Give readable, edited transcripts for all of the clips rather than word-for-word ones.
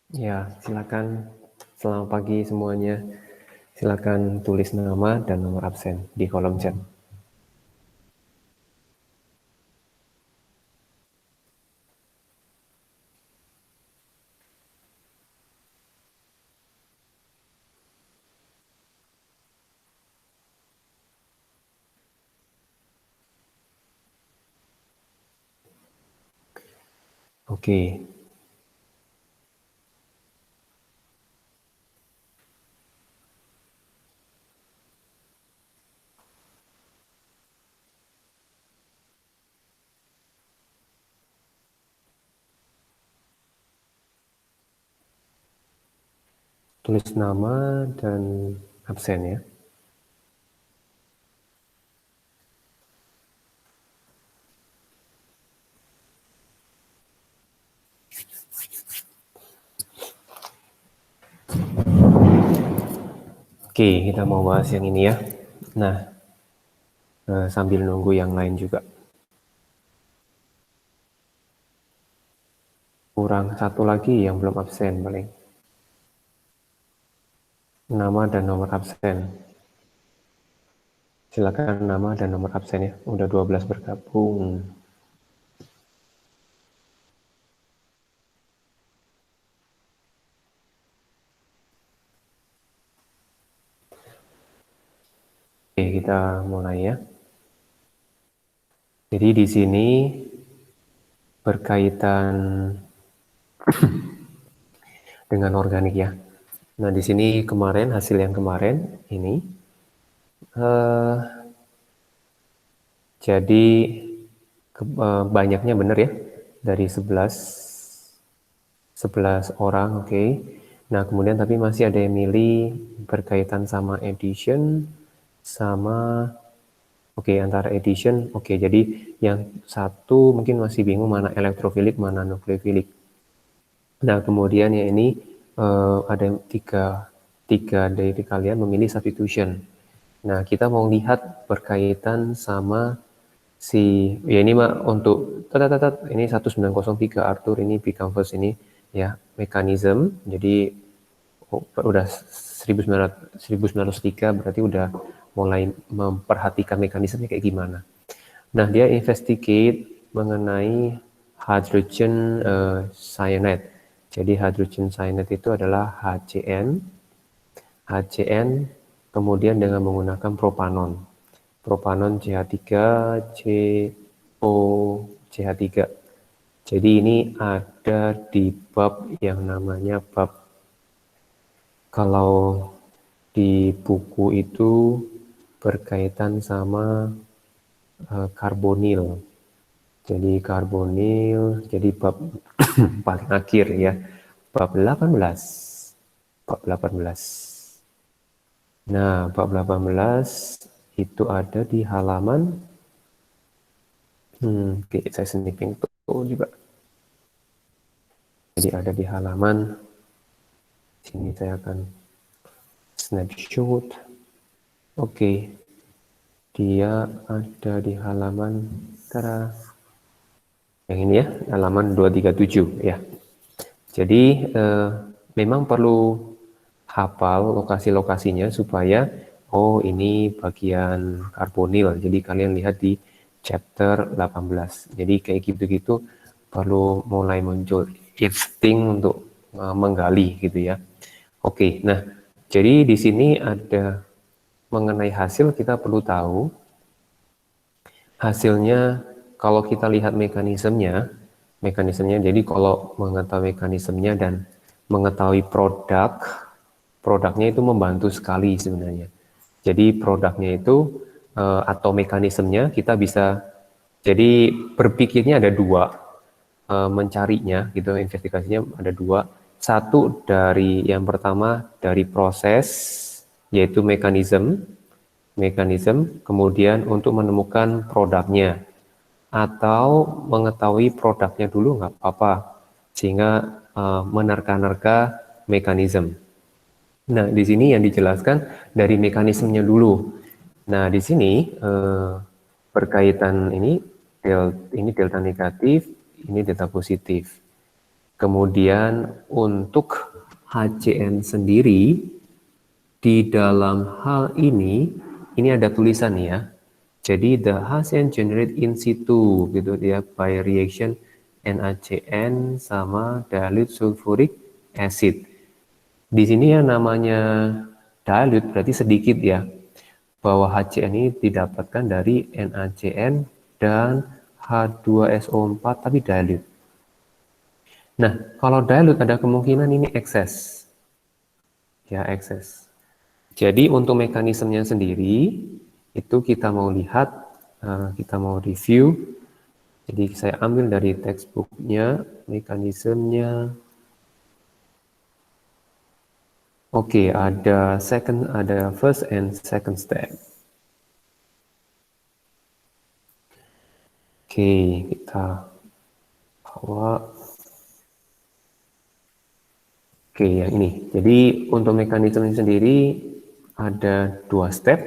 Ya, silakan. Selamat pagi semuanya. Silakan tulis nama dan nomor absen di kolom chat. Oke. Tulis nama dan absen ya. Oke, kita mau bahas yang ini ya. Nah, sambil nunggu yang lain juga. Kurang satu lagi yang belum absen paling. Nama dan nomor absen. Silakan nama dan nomor absen ya. Udah 12 bergabung. Oke, kita mulai ya. Jadi di sini berkaitan dengan organik ya. Nah, di sini kemarin hasil yang kemarin ini jadi banyaknya benar ya dari 11 orang, oke. Nah, kemudian tapi masih ada yang milih berkaitan sama edition sama antara edition, jadi yang satu mungkin masih bingung mana elektrofilik, mana nukleofilik. Nah, kemudian ya ini ada tiga dari kalian memilih substitution. Nah, kita mau lihat berkaitan sama ya ini mah untuk ini 1903 Arthur, ini Bicamfus ini ya, mekanisme. Jadi udah 1903 berarti udah mulai memperhatikan mekanismenya kayak gimana. Nah, dia investigate mengenai hydrogen cyanide. Jadi hydrogen cyanide itu adalah HCN kemudian dengan menggunakan propanon. Propanon CH3, CO, CH3. Jadi ini ada di bab yang namanya bab, kalau di buku itu berkaitan sama karbonil. Jadi karbonil, jadi bab paling akhir ya, bab 18. Bab 18. Nah, bab 18 itu ada di halaman oke, saya sniping tuh juga. Jadi ada di halaman sini, saya akan snapshot. Oke. Dia ada di halaman yang ini ya, halaman 237 ya. Jadi memang perlu hafal lokasi-lokasinya supaya ini bagian karbonil. Jadi kalian lihat di chapter 18. Jadi kayak gitu-gitu perlu mulai muncul insting untuk menggali gitu ya. Oke, nah jadi di sini ada mengenai hasil, kita perlu tahu hasilnya. Kalau kita lihat mekanismenya, jadi kalau mengetahui mekanismenya dan mengetahui produknya itu membantu sekali sebenarnya. Jadi produknya itu atau mekanismenya kita bisa, jadi berpikirnya ada dua, mencarinya gitu, investigasinya ada dua. Satu dari yang pertama dari proses, yaitu mekanisme, kemudian untuk menemukan produknya, atau mengetahui produknya dulu nggak apa-apa, sehingga menerka-nerka mekanisme. Nah, di sini yang dijelaskan dari mekanismenya dulu. Nah, di sini berkaitan ini delta negatif, ini delta positif. Kemudian untuk HCN sendiri, di dalam hal ini ada tulisan ya. Jadi the HCN generate in situ gitu ya by reaction NaCN sama dilute sulfuric acid. Di sini yang namanya dilute berarti sedikit ya. Bahwa HCN ini didapatkan dari NaCN dan H2SO4 tapi dilute. Nah, kalau dilute ada kemungkinan ini ekses. Ya, ekses. Jadi untuk mekanismenya sendiri itu kita mau lihat, kita mau review. Jadi saya ambil dari textbooknya mekanismenya. Oke, ada first and second step. Oke, kita bawa. Oke, yang ini. Jadi untuk mekanisme sendiri ada 2 step,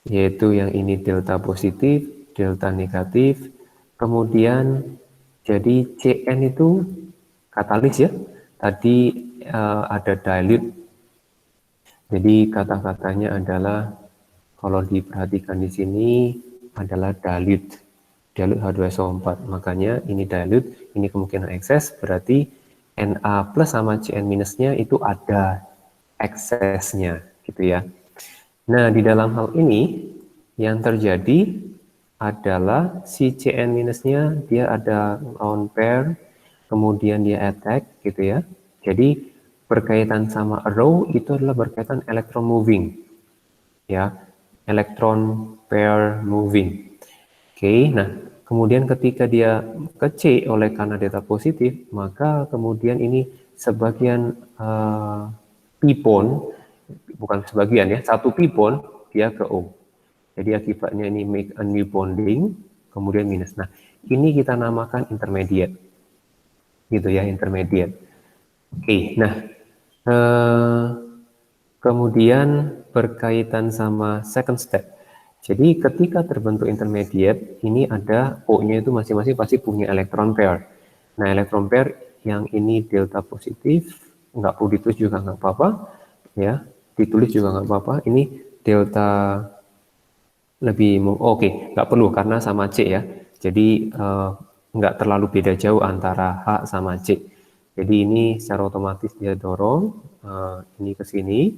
yaitu yang ini delta positif, delta negatif, kemudian jadi CN itu katalis ya. Tadi ada dilute. Jadi kata-katanya adalah kalau diperhatikan di sini adalah dilute. Dilute H2SO4. Makanya ini dilute, ini kemungkinan ekses, berarti Na plus sama Cn minusnya itu ada eksesnya gitu ya. Nah, di dalam hal ini yang terjadi adalah si Cn minusnya dia ada lone pair, kemudian dia attack gitu ya. Jadi berkaitan sama row itu adalah berkaitan electron moving ya, electron pair moving. Oke, nah kemudian ketika dia ke C oleh karena delta positif, maka kemudian ini sebagian pipon, bukan sebagian ya, satu pipon dia ke O. Jadi akibatnya ini make a new bonding, kemudian minus. Nah, ini kita namakan intermediate. Gitu ya, intermediate. Oke, nah kemudian berkaitan sama second step. Jadi ketika terbentuk intermediate, ini ada O-nya itu masing-masing pasti punya elektron pair. Nah, elektron pair yang ini delta positif, nggak perlu ditulis juga nggak apa-apa, ya. Ditulis juga nggak apa-apa. Ini delta lebih, oke, nggak perlu karena sama C ya. Jadi nggak terlalu beda jauh antara H sama C. Jadi ini secara otomatis dia dorong ini ke sini.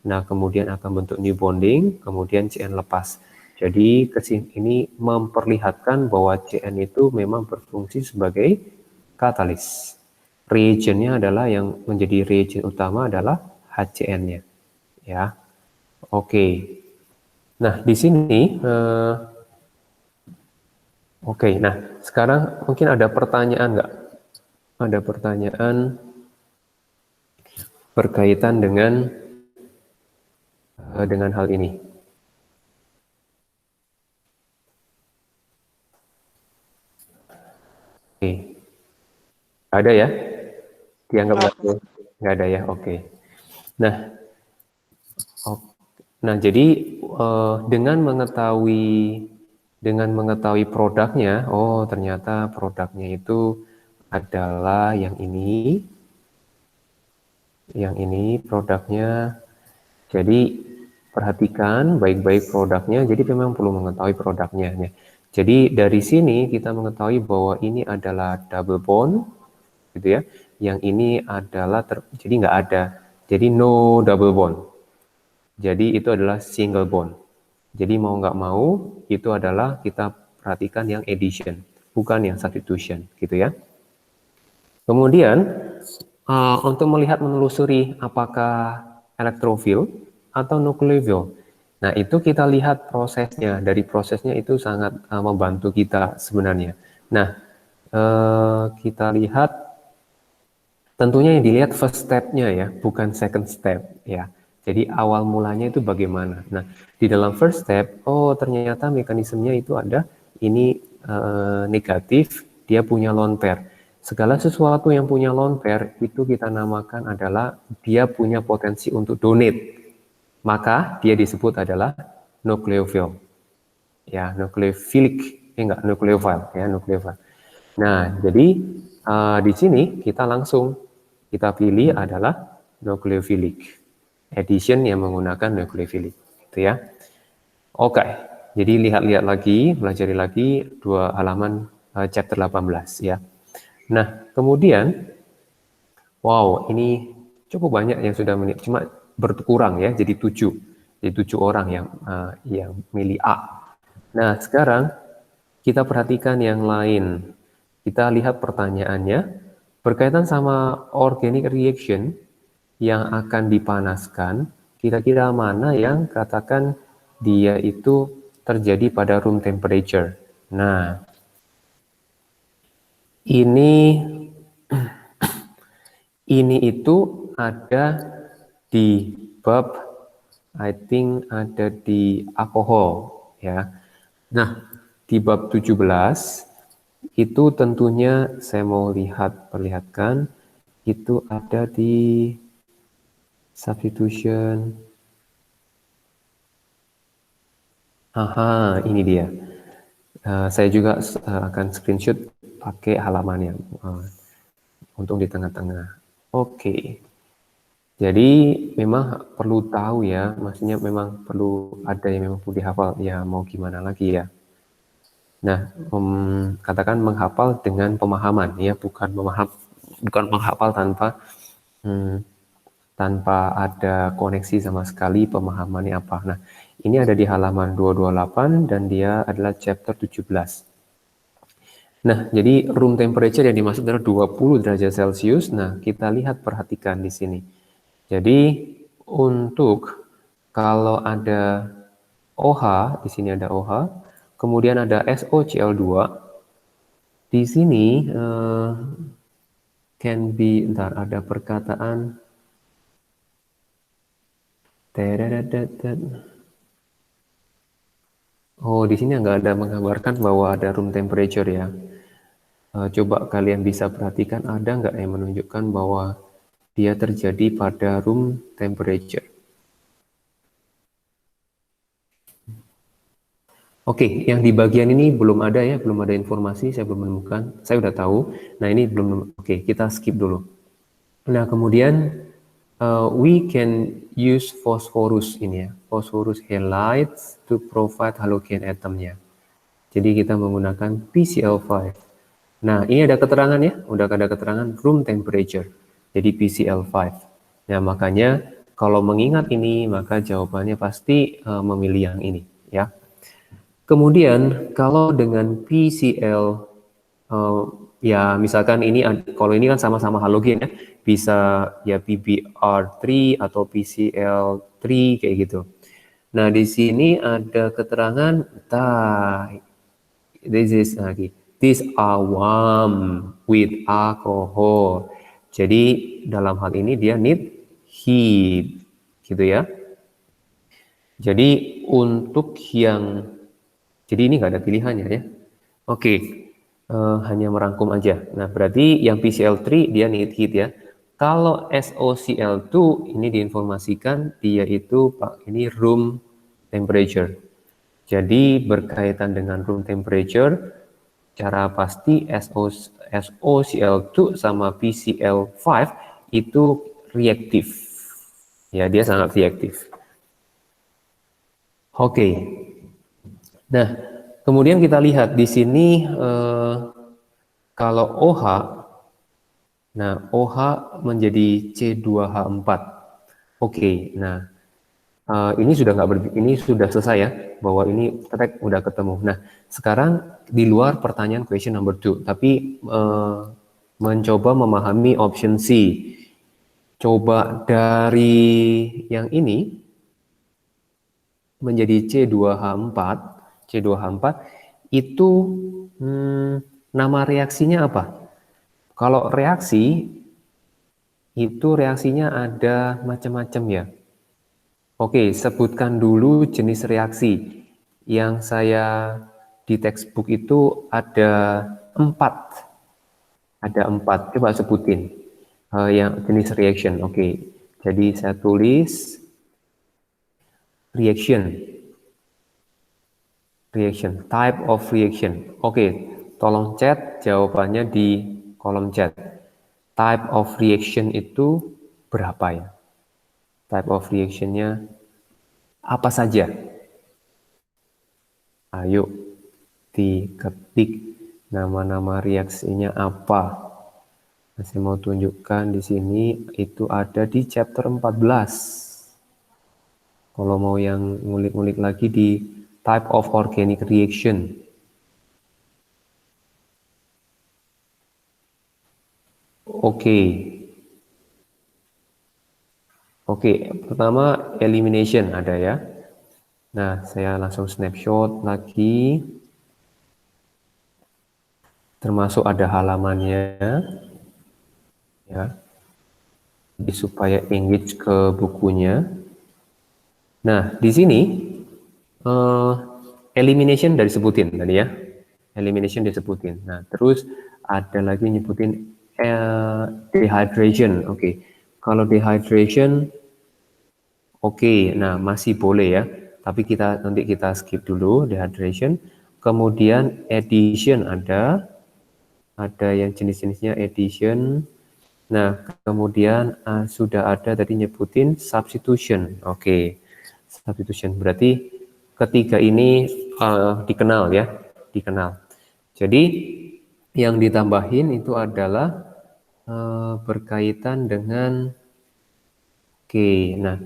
Nah, kemudian akan bentuk new bonding, kemudian CN lepas. Jadi kesini ini memperlihatkan bahwa CN itu memang berfungsi sebagai katalis. Reagentnya adalah yang menjadi reagent utama adalah HCN-nya. Ya, oke. Nah, di sini oke. Nah, sekarang mungkin ada pertanyaan nggak? Ada pertanyaan berkaitan dengan hal ini. Oke. Ada ya? Dianggap nggak ada ya? Oke. Nah, jadi dengan mengetahui produknya, oh ternyata produknya itu adalah yang ini produknya. Jadi perhatikan baik-baik produknya. Jadi memang perlu mengetahui produknya. Ya. Jadi dari sini kita mengetahui bahwa ini adalah double bond, gitu ya. Yang ini adalah jadi nggak ada. Jadi no double bond. Jadi itu adalah single bond. Jadi mau nggak mau itu adalah kita perhatikan yang addition, bukan yang substitution, gitu ya. Kemudian untuk melihat menelusuri apakah elektrofil atau nukleofil. Nah, itu kita lihat prosesnya. Dari prosesnya itu sangat membantu kita sebenarnya. Nah, kita lihat tentunya yang dilihat first step-nya ya, bukan second step ya. Jadi awal mulanya itu bagaimana. Nah, di dalam first step, oh ternyata mekanismenya itu ada ini negatif, dia punya lone pair. Segala sesuatu yang punya lone pair itu kita namakan adalah dia punya potensi untuk donate. Maka dia disebut adalah nukleofil. Ya, nukleofilik, enggak nukleofil ya, nukleofil. Nah, jadi Di sini kita pilih adalah nucleophilic addition yang menggunakan nucleophilic, gitu ya. Oke, jadi lihat-lihat lagi, pelajari lagi dua halaman chapter 18 ya. Nah, kemudian, wow, ini cukup banyak yang sudah cuma berkurang ya, jadi 7. Jadi 7 orang yang milih A. Nah, sekarang kita perhatikan yang lain. Kita lihat pertanyaannya berkaitan sama organic reaction yang akan dipanaskan. Kira-kira mana yang katakan dia itu terjadi pada room temperature. Nah, ini itu ada di bab, I think ada di alkohol ya. Nah, di bab 17 itu tentunya saya mau perlihatkan itu ada di substitution. Aha, ini dia. Saya juga akan screenshot pakai halaman yang untuk di tengah-tengah. Oke. Jadi memang perlu tahu ya, maksudnya memang perlu ada yang memang perlu dihafal. Ya mau gimana lagi ya. Nah, katakan menghafal dengan pemahaman ya, bukan menghafal tanpa ada koneksi sama sekali pemahamannya apa. Nah, ini ada di halaman 228 dan dia adalah chapter 17. Nah, jadi room temperature yang dimaksud adalah 20 derajat Celcius. Nah, kita lihat perhatikan di sini. Jadi untuk kalau ada OH, di sini ada OH, kemudian ada SOCl2. Di sini can be, ntar ada perkataan oh, di sini nggak ada menggambarkan bahwa ada room temperature ya. Coba kalian bisa perhatikan ada nggak yang menunjukkan bahwa dia terjadi pada room temperature. Oke, yang di bagian ini belum ada ya, belum ada informasi, saya belum menemukan. Saya udah tahu. Nah ini belum. Oke, kita skip dulu. Nah kemudian we can use phosphorus ini ya, phosphorus halides to provide halogen atomnya. Jadi kita menggunakan PCl5. Nah ini ada keterangan ya, udah ada keterangan room temperature. Jadi PCl5. Nah makanya kalau mengingat ini maka jawabannya pasti memilih yang ini ya. Kemudian kalau dengan PCl ya misalkan ini kalau ini kan sama-sama halogen ya, bisa ya PBr3 atau PCl3 kayak gitu. Nah, di sini ada keterangan these are warm with alcohol. Jadi dalam hal ini dia need heat gitu ya. Jadi untuk yang jadi ini nggak ada pilihannya ya. Oke, hanya merangkum aja. Nah, berarti yang PCl3 dia need heat ya. Kalau SOCl2 ini diinformasikan dia itu ini room temperature. Jadi berkaitan dengan room temperature, cara pasti SOCl2 sama PCl5 itu reaktif. Ya, dia sangat reaktif. Oke. Nah, kemudian kita lihat di sini kalau OH, nah OH menjadi C2H4. Oke, nah ini sudah selesai ya, bahwa ini track udah ketemu. Nah, sekarang di luar pertanyaan question number 2, tapi mencoba memahami option C. Coba dari yang ini menjadi C2H4, C2H4 itu nama reaksinya apa? Kalau reaksi itu reaksinya ada macam-macam ya. Oke, sebutkan dulu jenis reaksi. Yang saya di textbook itu ada 4. Ada 4. Coba sebutin yang jenis reaction. Oke, jadi saya tulis reaction. Reaction, type of reaction. Oke, tolong chat jawabannya di kolom chat. Type of reaction itu berapa ya? Type of reaction-nya apa saja? Ayo diketik nama-nama reaksinya apa. Saya mau tunjukkan di sini itu ada di chapter 14. Kalau mau yang ngulik-ngulik lagi di type of organic reaction. Oke. Oke, pertama elimination ada ya. Nah, saya langsung snapshot lagi. Termasuk ada halamannya. Ya. Jadi supaya engage ke bukunya. Nah, di sini elimination dari sebutin tadi ya. Elimination disebutin. Nah, terus ada lagi nyebutin dehydration. Oke. Kalau dehydration oke, nah masih boleh ya. Tapi nanti kita skip dulu dehydration. Kemudian addition ada yang jenis-jenisnya addition. Nah, kemudian sudah ada tadi nyebutin substitution. Oke. Substitution berarti ketiga ini dikenal ya, dikenal. Jadi yang ditambahin itu adalah berkaitan dengan nah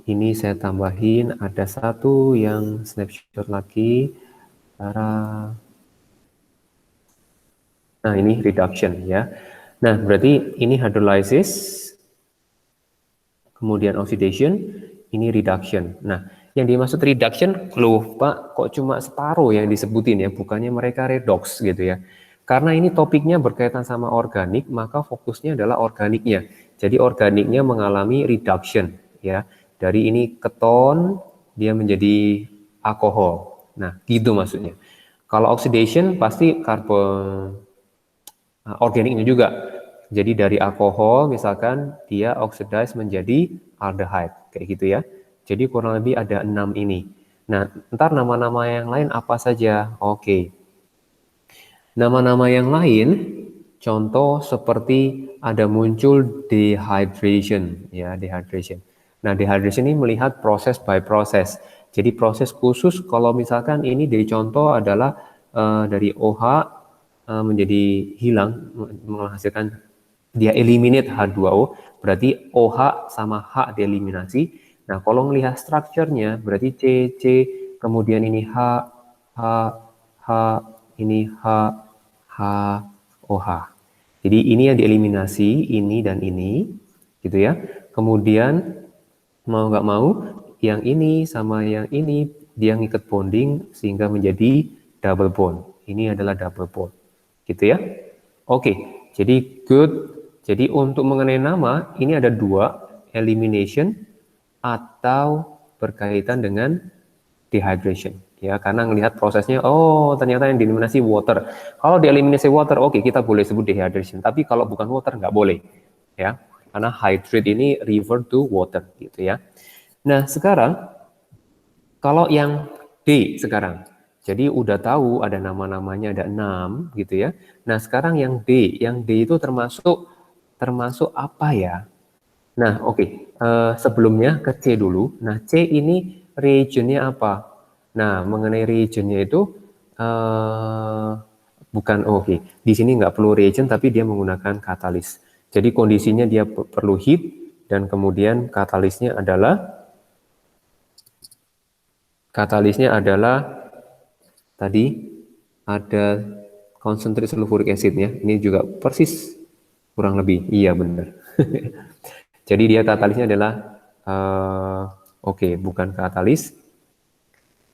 ini saya tambahin ada satu yang snapshot lagi. Nah, ini reduction ya. Nah, berarti ini hydrolysis, kemudian oxidation, ini reduction. Nah, yang dimaksud reduction, loh Pak, kok cuma separuh yang disebutin ya, bukannya mereka redox gitu ya. Karena ini topiknya berkaitan sama organik, maka fokusnya adalah organiknya. Jadi organiknya mengalami reduction ya. Dari ini keton, dia menjadi alkohol. Nah, gitu maksudnya. Kalau oxidation pasti karbon organiknya juga. Jadi dari alkohol misalkan dia oxidize menjadi aldehyde kayak gitu ya. Jadi kurang lebih ada 6 ini. Nah, ntar nama-nama yang lain apa saja? Oke. Nama-nama yang lain contoh seperti ada muncul dehydration ya, dehydration. Nah, dehydration ini melihat proses by proses. Jadi proses khusus kalau misalkan ini dari contoh adalah dari OH menjadi hilang menghasilkan dia eliminate H2O, berarti OH sama H dieliminasi. Nah, kalau melihat strukturnya berarti C, C, kemudian ini H, H, H, ini H, H, OH. Jadi ini yang dieliminasi, ini dan ini, gitu ya. Kemudian mau nggak mau, yang ini sama yang ini dia ngikat bonding sehingga menjadi double bond. Ini adalah double bond, gitu ya. Oke, jadi good. Jadi untuk mengenai nama, ini ada dua, elimination atau berkaitan dengan dehydration. Ya, karena melihat prosesnya, oh ternyata yang dieliminasi water. Kalau dieliminasi water, oke, kita boleh sebut dehydration. Tapi kalau bukan water, nggak boleh. Ya, karena hydrate ini refer to water, gitu ya. Nah, sekarang kalau yang D sekarang. Jadi udah tahu ada nama-namanya ada 6 gitu ya. Nah, sekarang yang D itu termasuk apa ya? Nah, oke. Sebelumnya ke C dulu. Nah, C ini reagentnya apa? Nah, mengenai reagentnya itu bukan oke. Di sini nggak perlu reagent tapi dia menggunakan katalis. Jadi kondisinya dia perlu heat dan kemudian katalisnya adalah tadi ada konsentrat sulfuric acid-nya. Ini juga persis kurang lebih. Iya benar. Jadi dia katalisnya adalah bukan katalis,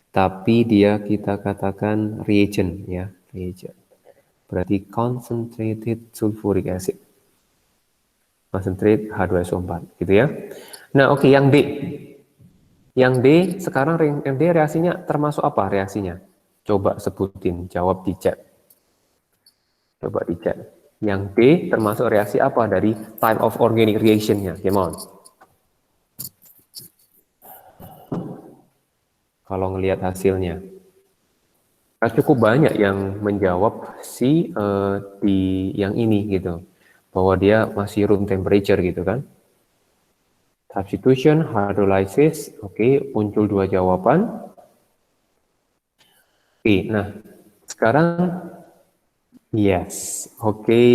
tapi dia kita katakan reagent ya, reagent. Berarti concentrated sulfuric acid. Concentrate H2SO4 gitu ya. Nah, oke, yang D. Yang D sekarang yang D reaksinya termasuk apa reaksinya? Coba sebutin, jawab di chat. Coba di chat. Yang D termasuk reaksi apa dari type of organic reaction-nya? Come on. Kalau ngelihat hasilnya. Cukup banyak yang menjawab di yang ini gitu, bahwa dia masih room temperature gitu kan. Substitution, hydrolysis, oke, muncul 2 jawaban. Oke, nah sekarang yes, oke,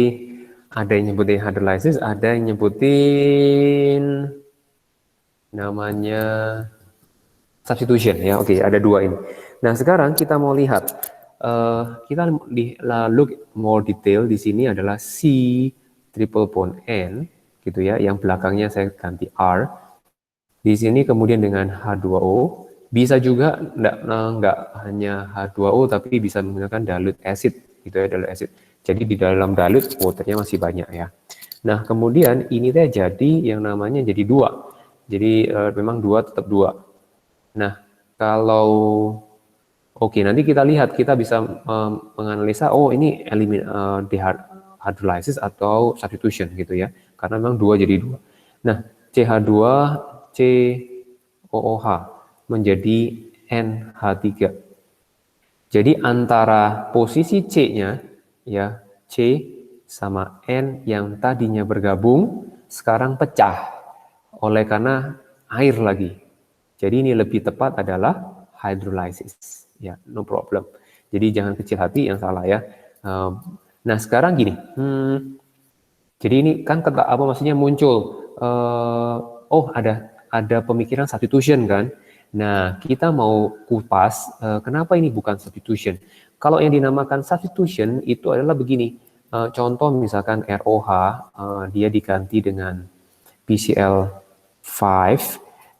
ada yang nyebutin hydrolysis, ada yang nyebutin namanya substitution ya. Oke, ada 2 ini. Nah sekarang kita mau lihat, kita look more detail. Di sini adalah C triple bond N gitu ya, yang belakangnya saya ganti R. Di sini kemudian dengan H2O, bisa juga enggak hanya H2O, tapi bisa menggunakan dilute acid gitu ya, dilute acid. Jadi di dalam dilute waternya masih banyak ya. Nah kemudian ini teh jadi yang namanya jadi 2. Jadi memang 2 tetap 2. Nah kalau nanti kita lihat, kita bisa menganalisa, ini hydrolysis atau substitution gitu ya, karena memang 2 jadi 2. Nah, CH2 COOH menjadi NH3. Jadi antara posisi C-nya ya, C sama N yang tadinya bergabung sekarang pecah oleh karena air lagi. Jadi ini lebih tepat adalah hydrolysis. Ya, no problem. Jadi jangan kecil hati yang salah ya. Nah, sekarang gini. Jadi ini kan apa maksudnya muncul ada pemikiran substitution kan. Nah, kita mau kupas kenapa ini bukan substitution. Kalau yang dinamakan substitution itu adalah begini. Contoh misalkan ROH dia diganti dengan PCl5.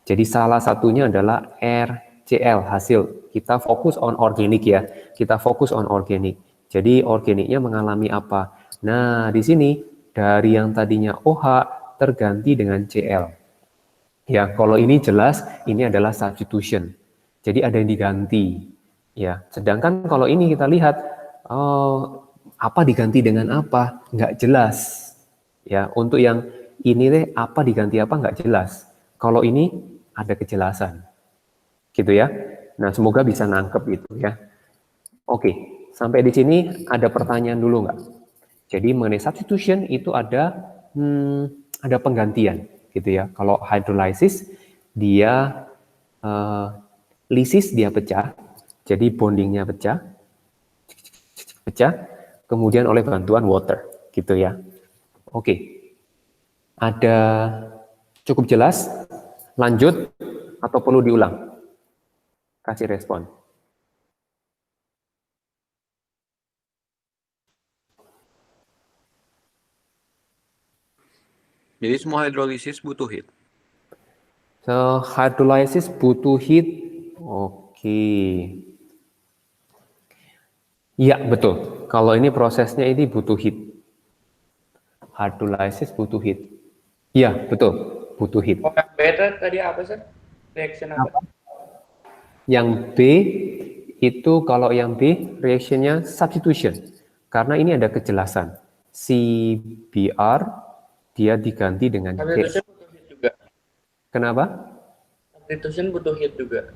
Jadi salah satunya adalah RCl hasil. Kita fokus on organic ya. Kita fokus on organic. Jadi organiknya mengalami apa? Nah, di sini dari yang tadinya OH terganti dengan Cl. Ya, kalau ini jelas ini adalah substitution. Jadi ada yang diganti. Ya, sedangkan kalau ini kita lihat apa diganti dengan apa? Nggak jelas. Ya, untuk yang ini deh apa diganti apa nggak jelas. Kalau ini ada kejelasan. Gitu ya. Nah, semoga bisa nangkep itu ya. Oke, sampai di sini ada pertanyaan dulu nggak? Jadi mengenai substitution itu ada penggantian gitu ya. Kalau hydrolysis dia lysis dia pecah, jadi bondingnya pecah, kemudian oleh bantuan water gitu ya. Oke, ada cukup jelas? Lanjut atau perlu diulang? Kasih respon. Jadi semua hidrolisis butuh heat. So, hydrolysis butuh heat. Oke. Iya, betul. Kalau ini prosesnya ini butuh heat. Hydrolysis butuh heat. Iya, betul. Butuh heat. Oh, yang beta tadi apa sih? Reaction apa? Yang B itu kalau yang B reactionnya substitution. Karena ini ada kejelasan. CBr dia diganti dengan C. Substitution butuh heat juga. Kenapa? Substitution butuh heat juga.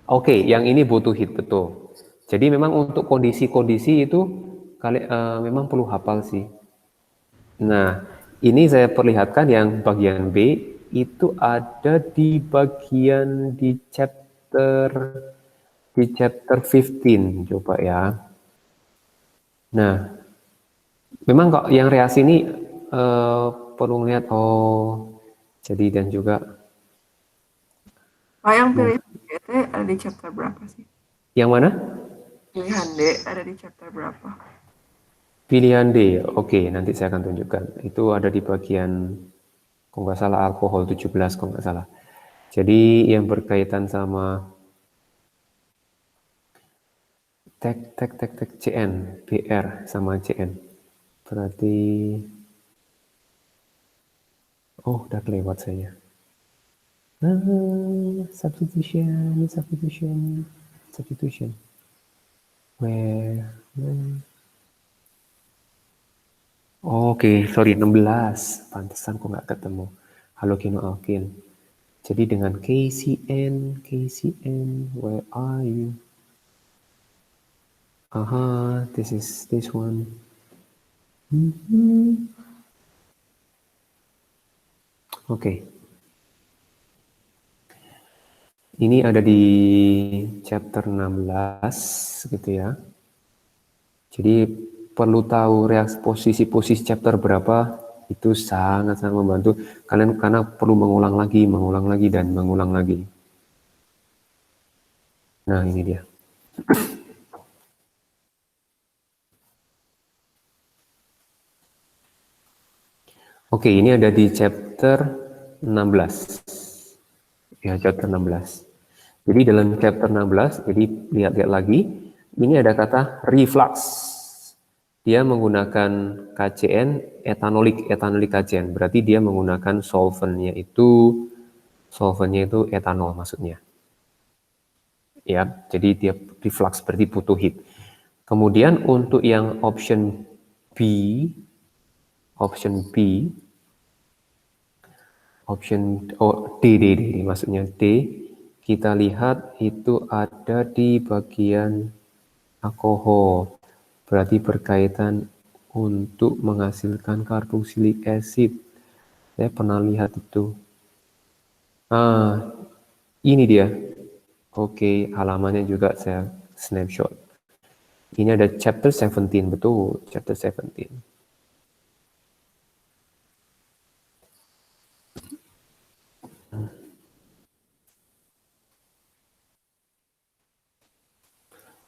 Oke, yang ini butuh heat, betul. Jadi memang untuk kondisi-kondisi itu memang perlu hafal sih. Nah, ini saya perlihatkan yang bagian B itu ada di bagian di chapter 15, coba ya. Nah, memang kok yang reaksi ini perlu lihat jadi dan juga yang pilihan D itu ada di chapter berapa sih? yang mana? Pilihan D ada di chapter berapa? Pilihan D, oke, nanti saya akan tunjukkan. Itu ada di bagian, kalau nggak salah, alkohol 17, kalau nggak salah. Jadi yang berkaitan sama tek CN, BR sama CN. Berarti, udah kelewat saya. Substitution. Where? Oke, sorry, 16. Pantesan kok nggak ketemu. Halogenoalkin. Jadi dengan KCN, where are you? This is this one. Oke. Ini ada di chapter 16 gitu ya. Jadi perlu tahu posisi-posisi chapter berapa, itu sangat-sangat membantu kalian karena perlu mengulang lagi dan mengulang lagi. Nah, ini dia. Oke, ini ada di chapter 16. Ya, chapter 16. Jadi dalam chapter 16, jadi lihat-lihat lagi, ini ada kata reflux. Dia menggunakan KCN etanolik KCN. Berarti dia menggunakan solventnya itu etanol maksudnya. Ya, jadi dia reflux berarti butuh heat. Kemudian untuk yang option B D maksudnya D, kita lihat itu ada di bagian alkohol, berarti berkaitan untuk menghasilkan karboksilik acid. Saya pernah lihat itu. Ini dia. Oke, halamannya juga saya snapshot. Ini ada chapter 17, betul, chapter 17.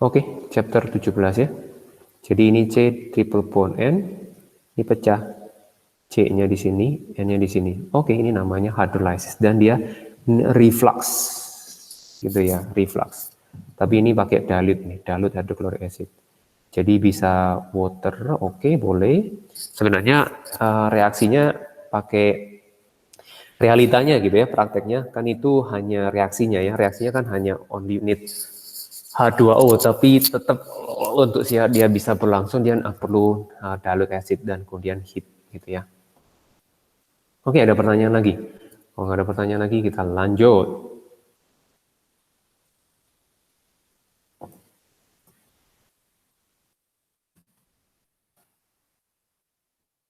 Oke, chapter 17 ya. Jadi ini C triple bond N, ini pecah. C-nya di sini, N-nya di sini. Oke, ini namanya hydrolysis dan dia reflux. Gitu ya, reflux. Tapi ini pakai dilute nih, dilute hydrochloric acid. Jadi bisa water, oke, boleh. Sebenarnya reaksinya pakai realitanya gitu ya, prakteknya kan itu hanya reaksinya ya. Reaksinya kan hanya only unit H2O, tapi tetap untuk dia bisa berlangsung dia perlu dilute acid dan kemudian heat gitu ya. Oke, ada pertanyaan lagi? Kalau nggak ada pertanyaan lagi, kita lanjut.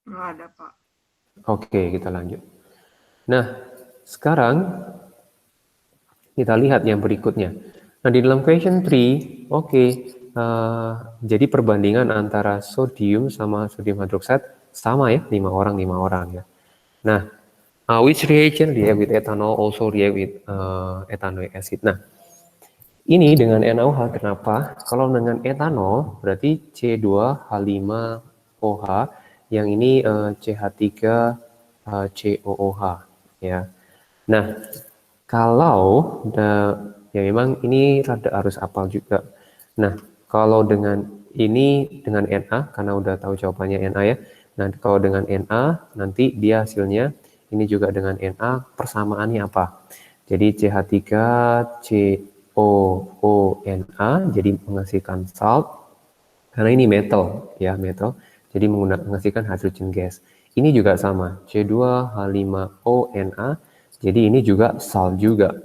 Nggak ada, Pak. Oke, kita lanjut. Nah, sekarang kita lihat yang berikutnya. Nah, di dalam question 3, jadi perbandingan antara sodium sama sodium hydroxide sama ya, 5 orang ya. Nah, which reaction react with ethanol also react with ethanoic acid. Nah, ini dengan NaOH, kenapa? Kalau dengan etanol berarti C2H5OH, yang ini CH3COOH ya. Nah, kalau ya memang ini rada harus hafal juga. Nah, kalau dengan ini dengan Na, karena udah tahu jawabannya Na ya. Nah, kalau dengan Na nanti dia hasilnya ini juga dengan Na, persamaannya apa? Jadi CH3COONA jadi menghasilkan salt karena ini metal ya, metal. Jadi menghasilkan hydrogen gas. Ini juga sama, C2H5ONA. Jadi ini juga salt juga.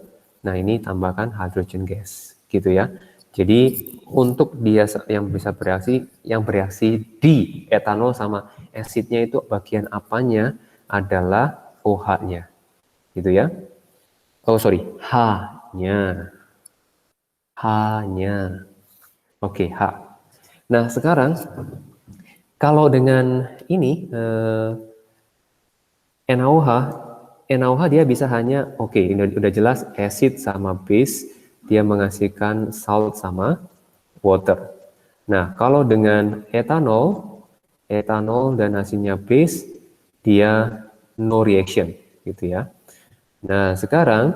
Nah, ini tambahkan hydrogen gas gitu ya. Jadi untuk dia yang bisa bereaksi, yang bereaksi di etanol sama asidnya itu bagian apanya adalah OH-nya. Gitu ya. Oh, sorry, H-nya. H-nya. Oke, H. Nah, sekarang kalau dengan ini NaOH dia bisa hanya ini udah jelas acid sama base, dia menghasilkan salt sama water. Nah, kalau dengan etanol dan hasilnya base, dia no reaction gitu ya. Nah, sekarang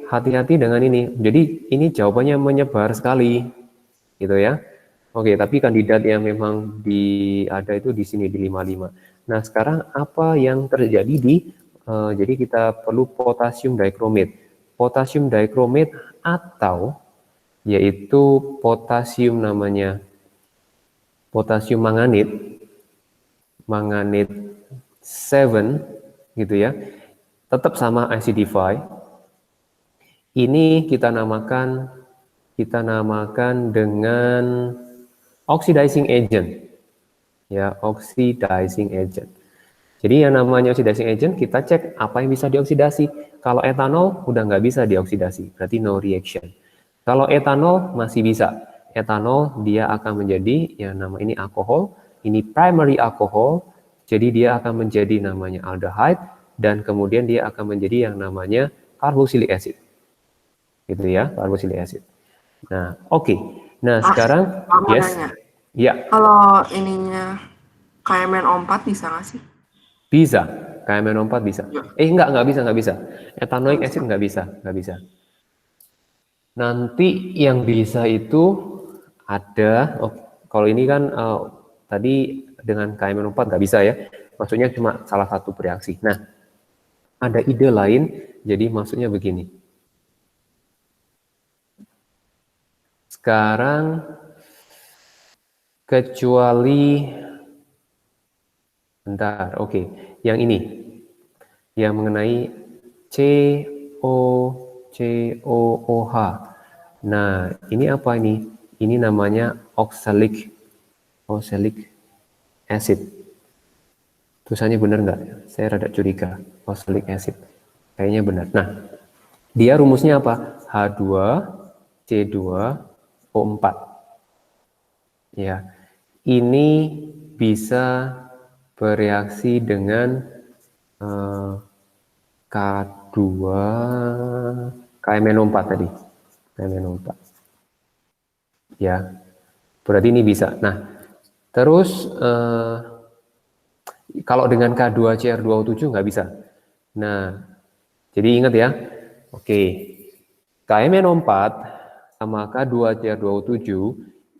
hati-hati dengan ini. Jadi ini jawabannya menyebar sekali gitu ya. Tapi kandidat yang memang ada itu di sini di 55. Nah, sekarang apa yang terjadi jadi kita perlu potasium dichromate. Potasium dichromate atau yaitu potasium namanya potasium manganit 7 gitu ya. Tetap sama acidify. Ini kita namakan kita namakan dengan oxidizing agent. Ya, oxidizing agent. Jadi yang namanya oxidizing agent, kita cek apa yang bisa dioksidasi. Kalau etanol udah nggak bisa dioksidasi, berarti no reaction. Kalau etanol masih bisa. Etanol dia akan menjadi yang nama ini alkohol, ini primary alcohol, jadi dia akan menjadi namanya aldehyde, dan kemudian dia akan menjadi yang namanya carboxylic acid. Gitu ya, carboxylic acid. Nah, oke. Nah, sekarang, mau yes. nanya. Ya, Kalau ininya KMNO4 bisa nggak sih? bisa. KMNO4 bisa. Ya. Nggak bisa. Ethanoic Nggak acid nggak bisa. Nanti yang bisa itu ada, kalau ini kan tadi dengan KMNO4 nggak bisa ya. Maksudnya cuma salah satu bereaksi. Nah, ada ide lain, jadi maksudnya begini. Sekarang, kecuali, bentar, oke. Yang ini, yang mengenai COOH. Nah, ini apa ini? Ini namanya oxalic acid. Tulisannya benar nggak? Saya rada curiga. Oxalic acid. Kayaknya benar. Nah, dia rumusnya apa? H2C2O4. Ya, ini bisa bereaksi dengan K2 KMNO4 tadi. KMNO4. Ya. Berarti ini bisa. Nah, terus kalau dengan K2CR2O7 nggak bisa. Nah, jadi ingat ya. Oke. KMNO4 sama K2CR2O7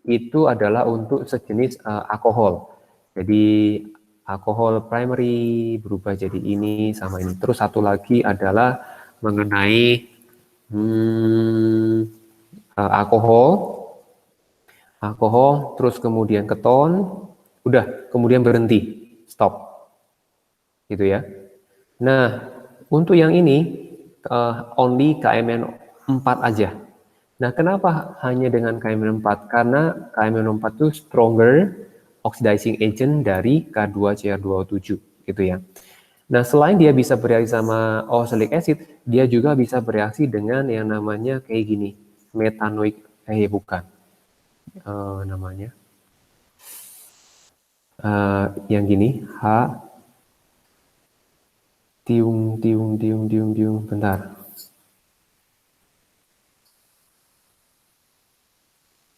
itu adalah untuk sejenis alkohol. Jadi alkohol primary berubah jadi ini sama ini. Terus satu lagi adalah mengenai alkohol, terus kemudian keton, udah, kemudian berhenti, stop, gitu ya. Nah, untuk yang ini only KMN4 aja. Nah, kenapa hanya dengan KMN4? Karena KMN4 itu stronger oxidizing agent dari K2CR2O7, gitu ya. Nah, selain dia bisa bereaksi sama oxalic acid, dia juga bisa bereaksi dengan yang namanya kayak gini, metanoic, bukan, namanya, yang gini, tiung, bentar.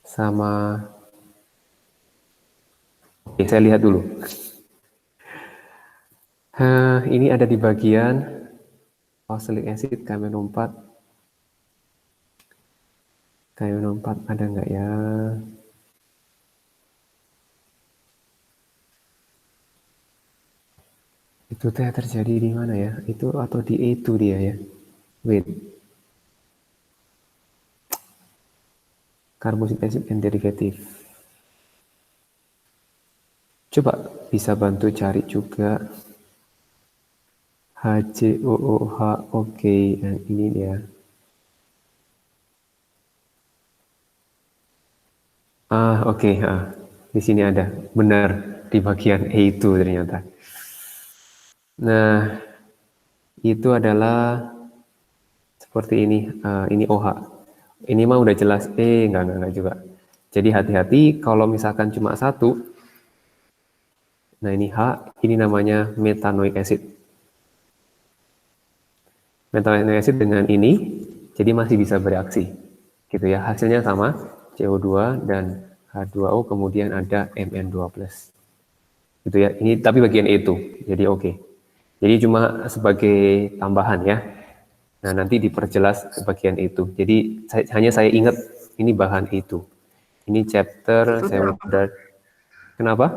Sama, oke, saya lihat dulu. Ini ada di bagian oxalic acid KMNO4. KMNO4 ada nggak ya? Itu teh terjadi di mana ya? Itu atau di itu dia ya? Wait. Carboxylic acid and derivative. Coba bisa bantu cari juga. HCOOH, oke, yang ini dia. Oke. Di sini ada, benar, di bagian E itu ternyata. Nah, itu adalah seperti ini, ini OH. Ini mah udah jelas, enggak juga. Jadi hati-hati kalau misalkan cuma satu. Nah, ini H, ini namanya metanoic acid. Metanoic acid dengan ini, jadi masih bisa bereaksi. Gitu ya, hasilnya sama, CO2 dan H2O, kemudian ada Mn2+. Gitu ya, ini tapi bagian E itu, jadi oke. Jadi cuma sebagai tambahan ya. Nah, nanti diperjelas bagian itu. Jadi hanya saya ingat ini bahan itu. Ini chapter, Itu saya udah. Kenapa?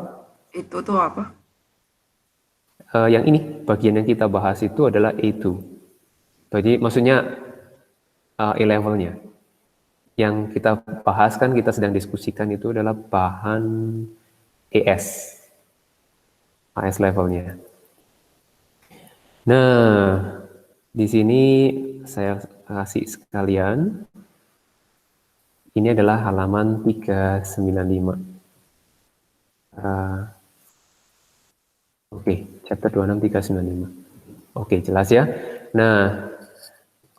Itu tuh apa? Yang ini, bagian yang kita bahas itu adalah E2. Jadi maksudnya E-levelnya. Yang kita bahas kan, kita sedang diskusikan itu adalah bahan ES. AS levelnya. Nah, di sini saya kasih sekalian. Ini adalah halaman 395. Oke, chapter 26 395. Oke, jelas ya. Nah,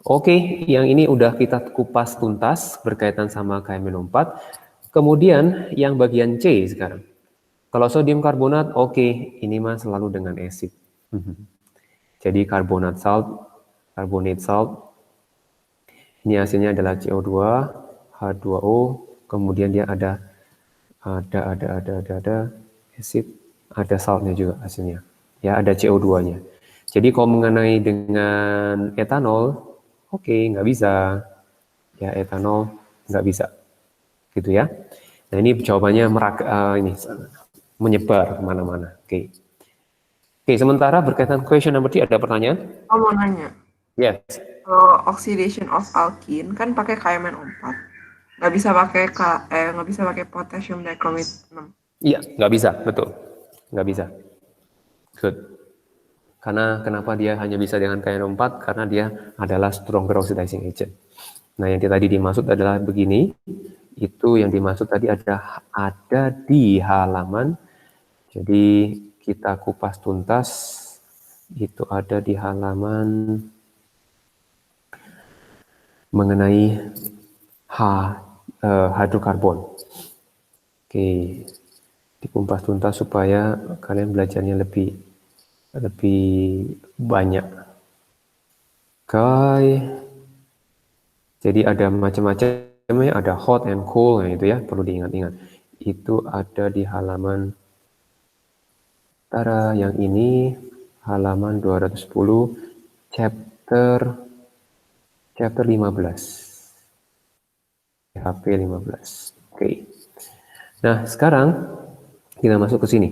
oke, yang ini udah kita kupas tuntas berkaitan sama KMNO4. Kemudian yang bagian C sekarang. Kalau sodium karbonat, oke, ini mah selalu dengan acid. Jadi carbonate salt, ini hasilnya adalah CO2, H2O, kemudian dia ada acid, ada saltnya juga hasilnya. Ya, ada CO2-nya. Jadi kalau mengenai dengan etanol, oke, nggak bisa. Ya, etanol nggak bisa. Gitu ya. Nah, ini jawabannya ini menyebar kemana-mana. Oke. Oke, sementara berkaitan question number 3 ada pertanyaan? Aku mau nanya. Yes. Kalau oxidation of alkene kan pakai KMNO4. Nggak bisa pakai potassium dichromate 6. Iya, nggak bisa, betul. Nggak bisa. Good. Karena kenapa dia hanya bisa dengan KMNO4? Karena dia adalah stronger oxidizing agent. Nah, yang tadi dimaksud adalah begini. Itu yang dimaksud tadi ada di halaman. Jadi kita kupas tuntas. Itu ada di halaman mengenai hidrokarbon. Oke, dikupas tuntas supaya kalian belajarnya lebih banyak. Oke, jadi ada macam-macamnya, ada hot and cold, nah itu ya perlu diingat-ingat. Itu ada di halaman yang ini halaman 210 chapter 15. HP 15. Oke. Nah, sekarang kita masuk ke sini.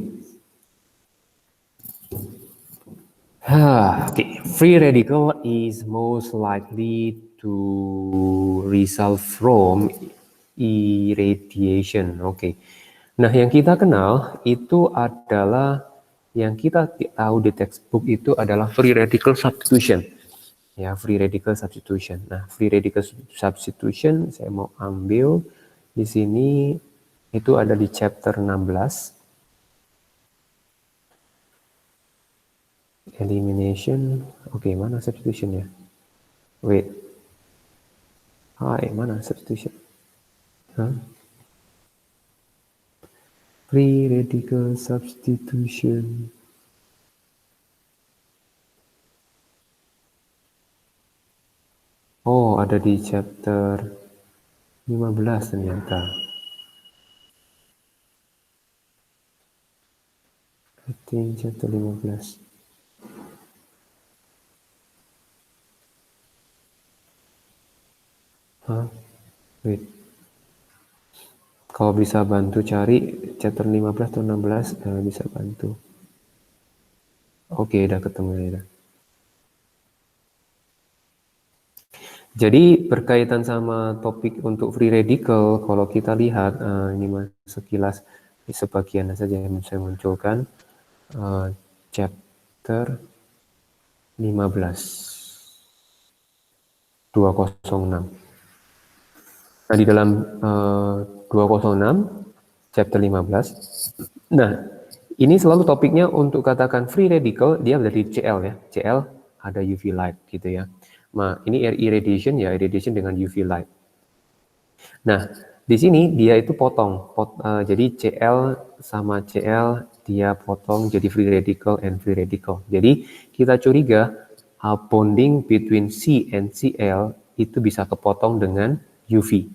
Oke. Free radical is most likely to result from irradiation. Oke. Nah, yang kita kenal itu adalah yang kita tahu di textbook itu adalah free radical substitution. Ya, free radical substitution. Nah, free radical substitution saya mau ambil di sini itu ada di chapter 16. Elimination. Oke, mana substitution ya? Wait. Mana substitution? Free radical substitution. Oh, ada di chapter 15 ternyata. I think chapter 15. Wait. Kalau bisa bantu cari chapter 15 atau 16, bisa bantu. Oke, udah ketemu ya. Jadi berkaitan sama topik untuk free radical, kalau kita lihat ini mas sekilas sebagian saja yang saya munculkan chapter 15 206. Nah, di dalam 206 chapter 15. Nah, ini selalu topiknya untuk katakan free radical, dia dari Cl ya. Cl ada UV light gitu ya. Nah, ini irradiation ya, irradiation dengan UV light. Nah, di sini dia itu potong. Jadi Cl sama Cl dia potong jadi free radical and free radical. Jadi kita curiga bonding between C and Cl itu bisa kepotong dengan UV.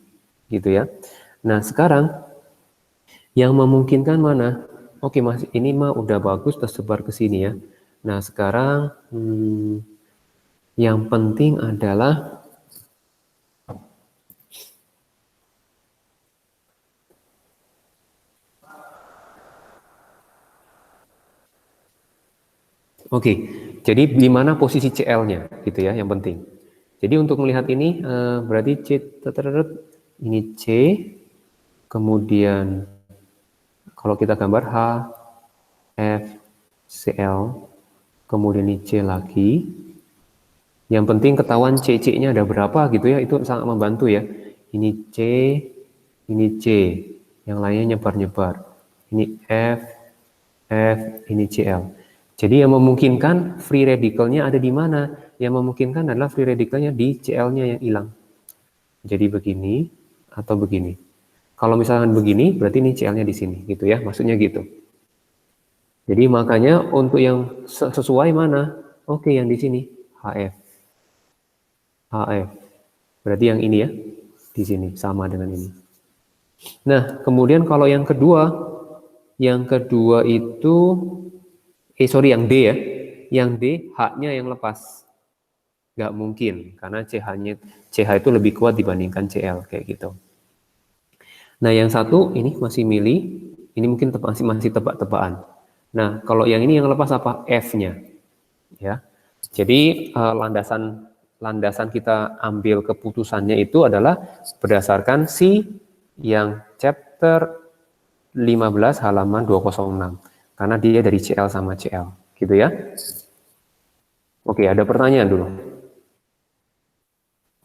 Gitu ya. Nah, sekarang yang memungkinkan mana? Oke, Mas, ini mah udah bagus tersebar ke sini ya. Nah, sekarang yang penting adalah jadi di mana posisi Cl-nya gitu ya, yang penting. Jadi untuk melihat ini berarti ini C, kemudian kalau kita gambar H, F, Cl, kemudian ini C lagi. Yang penting ketahuan CC-nya ada berapa gitu ya, itu sangat membantu ya. Ini C, ini C, yang lainnya nyebar-nyebar. Ini F, ini Cl. Jadi yang memungkinkan free radicalnya ada di mana? Yang memungkinkan adalah free radicalnya di Cl-nya yang hilang. Jadi begini atau begini. Kalau misalkan begini, berarti ini Cl-nya di sini, gitu ya. Maksudnya gitu. Jadi makanya untuk yang sesuai mana? Oke, yang di sini HF. HF. Berarti yang ini ya, di sini sama dengan ini. Nah, kemudian kalau yang kedua itu yang D ya. Yang D H-nya yang lepas. Nggak mungkin karena CH itu lebih kuat dibandingkan Cl kayak gitu. Nah, yang satu ini masih milih, ini mungkin masih tebak-tebakan. Nah, kalau yang ini yang lepas apa? F-nya. Ya. Jadi landasan kita ambil keputusannya itu adalah berdasarkan yang chapter 15 halaman 206. Karena dia dari Cl sama Cl, gitu ya. Oke, ada pertanyaan dulu.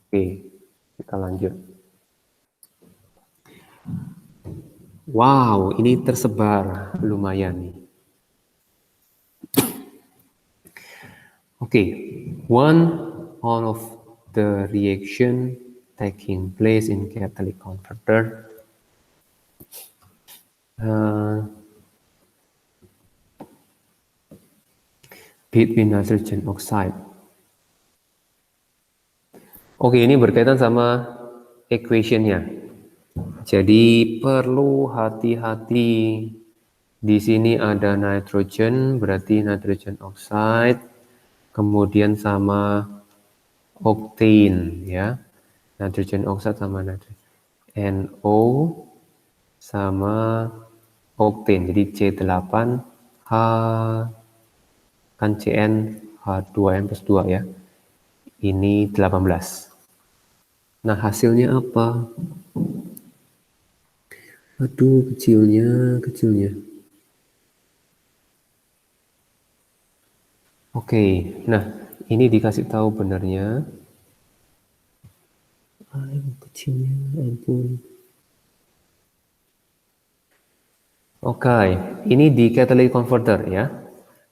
Oke, kita lanjut. Wow, ini tersebar lumayan nih. Oke, one of the reaction taking place in catalytic converter between nitrogen oxide. Oke, ini berkaitan sama equation-nya. Jadi perlu hati-hati. Di sini ada nitrogen, berarti nitrogen oxide, kemudian sama octane ya. Nitrogen oxide sama nitrogen NO sama octane. Jadi C8H kan Cn H2n plus 2 ya. Ini 18. Nah, hasilnya apa? Aduh, kecilnya. Oke, nah ini dikasih tahu benernya. Kecilnya, ampun. Oke, ini di catalytic converter ya.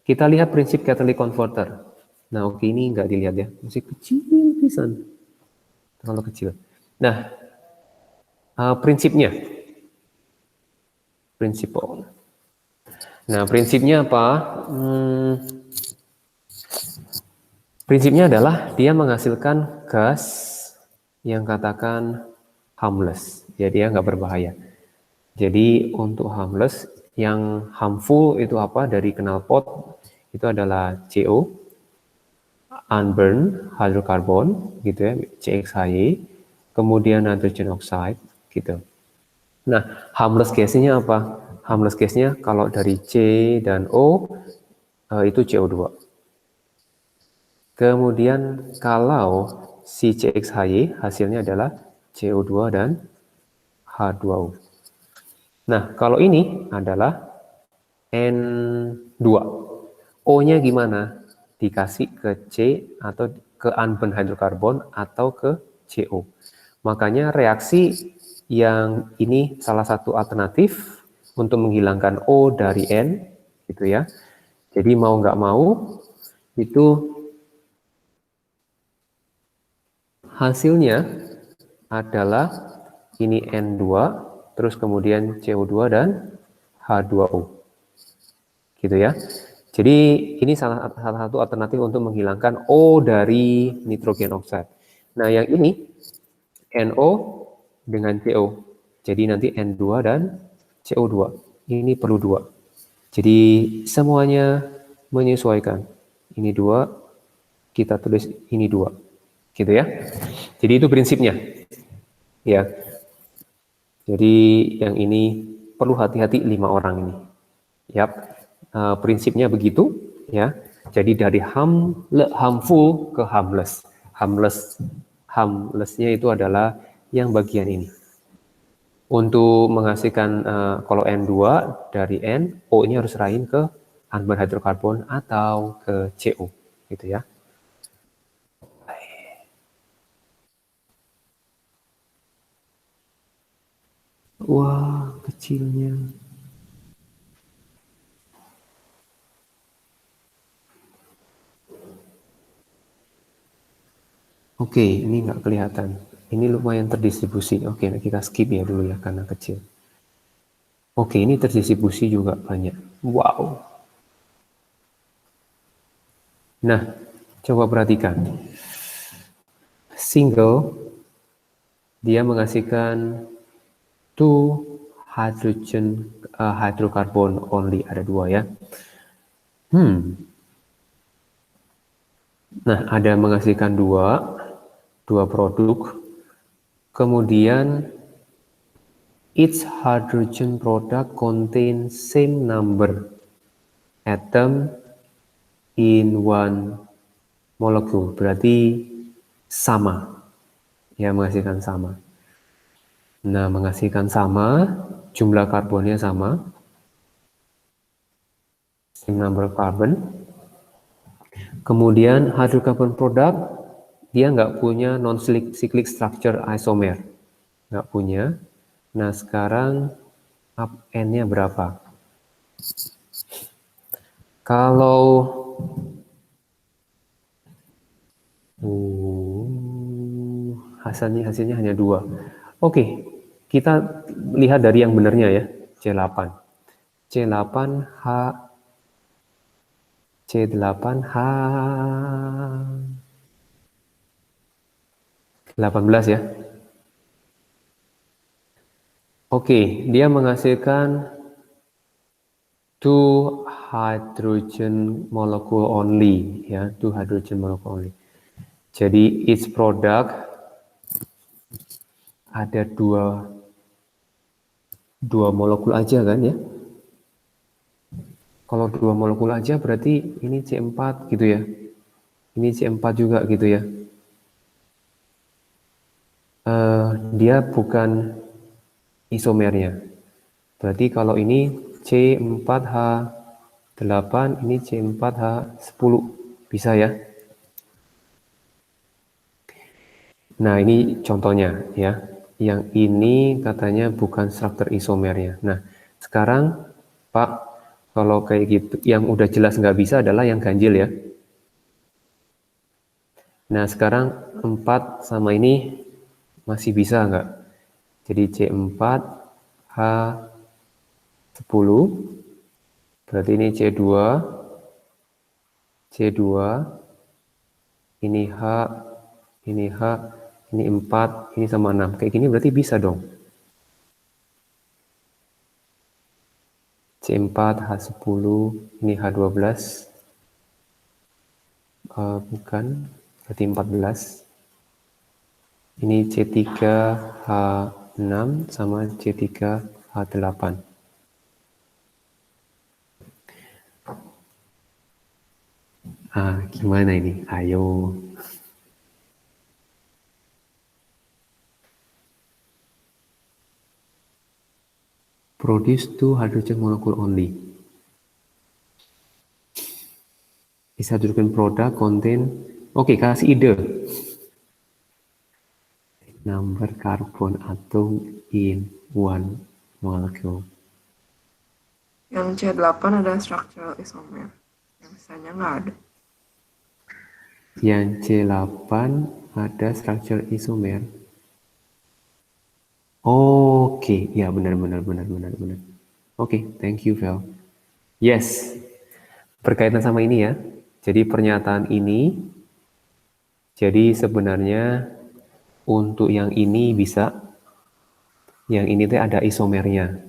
Kita lihat prinsip catalytic converter. Nah, oke, ini nggak dilihat ya, masih kecil pisan, terlalu kecil. Nah, prinsipnya, Nah, prinsipnya apa? Prinsipnya adalah dia menghasilkan gas yang katakan harmless, jadi dia nggak berbahaya. Jadi untuk harmless, yang harmful itu apa? Dari knalpot itu adalah CO, unburned hydrocarbon, gitu ya, CXHY, kemudian nitrogen oxide, gitu. Nah, harmless gasnya apa? Harmless gasnya kalau dari C dan O itu CO2. Kemudian kalau si CXHY hasilnya adalah CO2 dan H2O. Nah, kalau ini adalah N2. O-nya gimana? Dikasih ke C atau ke unburned hydrocarbon atau ke CO. Makanya reaksi yang ini salah satu alternatif untuk menghilangkan O dari N, gitu ya. Jadi mau nggak mau itu hasilnya adalah ini N2, terus kemudian CO2 dan H2O. Gitu ya. Jadi ini salah satu alternatif untuk menghilangkan O dari nitrogen oxide. Nah, yang ini NO dengan CO. Jadi nanti N2 dan CO2. Ini perlu 2. Jadi semuanya menyesuaikan. Ini 2, kita tulis ini 2. Gitu ya. Jadi itu prinsipnya. Ya. Jadi yang ini perlu hati-hati 5 orang ini. Yap. Prinsipnya begitu ya. Jadi dari harmful ke harmless. Harmlessnya itu adalah yang bagian ini. Untuk menghasilkan kalau N2 dari N, O-nya harus lain ke unburned hydrocarbon atau ke CO, gitu ya. Wah, kecilnya. Oke, ini nggak kelihatan. Ini lumayan terdistribusi. Oke, kita skip ya dulu ya karena kecil. Oke, ini terdistribusi juga banyak. Wow. Nah, coba perhatikan. Single, dia menghasilkan 2 hydrocarbon only. Ada 2 ya. Nah, ada menghasilkan 2 produk. Kemudian each hydrogen product contains same number atom in one molecule. Berarti sama. Ya, menghasilkan sama. Nah, menghasilkan sama, jumlah karbonnya sama. Same number of carbon. Kemudian hydrocarbon product, dia nggak punya non-cyclic structure isomer. Nggak punya. Nah, sekarang N-nya berapa? Kalau hasilnya hanya 2. Oke, kita lihat dari yang benarnya ya, C8. C8H 18 ya. Oke, dia menghasilkan 2 hydrogen molecule only ya, 2 hydrogen molecule only. Jadi each product ada 2 molekul aja kan ya. Kalau 2 molekul aja berarti ini C4 gitu ya. Ini C4 juga gitu ya. Dia bukan isomernya. Berarti kalau ini C4H8, ini C4H10. Bisa ya? Nah, ini contohnya ya. Yang ini katanya bukan struktur isomernya. Nah, sekarang Pak, kalau kayak gitu, yang udah jelas nggak bisa adalah yang ganjil ya. Nah, sekarang 4 sama ini masih bisa nggak? Jadi C4H10, berarti ini C2, ini H, ini 4, ini sama 6. Kayak gini berarti bisa dong. C4, H10, ini H12. Bukan, berarti 14. Ini C3, H6 sama C3, H8. Gimana ini? Ayo. Produce 2 hydrogen molecule only. Is hydrogen product contain, kasih ide. Number carbon atom in one molecule. Yang C8 ada structural isomer. Yang sisanya nggak ada. Yang C8 ada structural isomer. Oke, ya benar. Oke, thank you, Vel. Yes, berkaitan sama ini ya. Jadi pernyataan ini, jadi sebenarnya untuk yang ini bisa, yang ini tuh ada isomernya,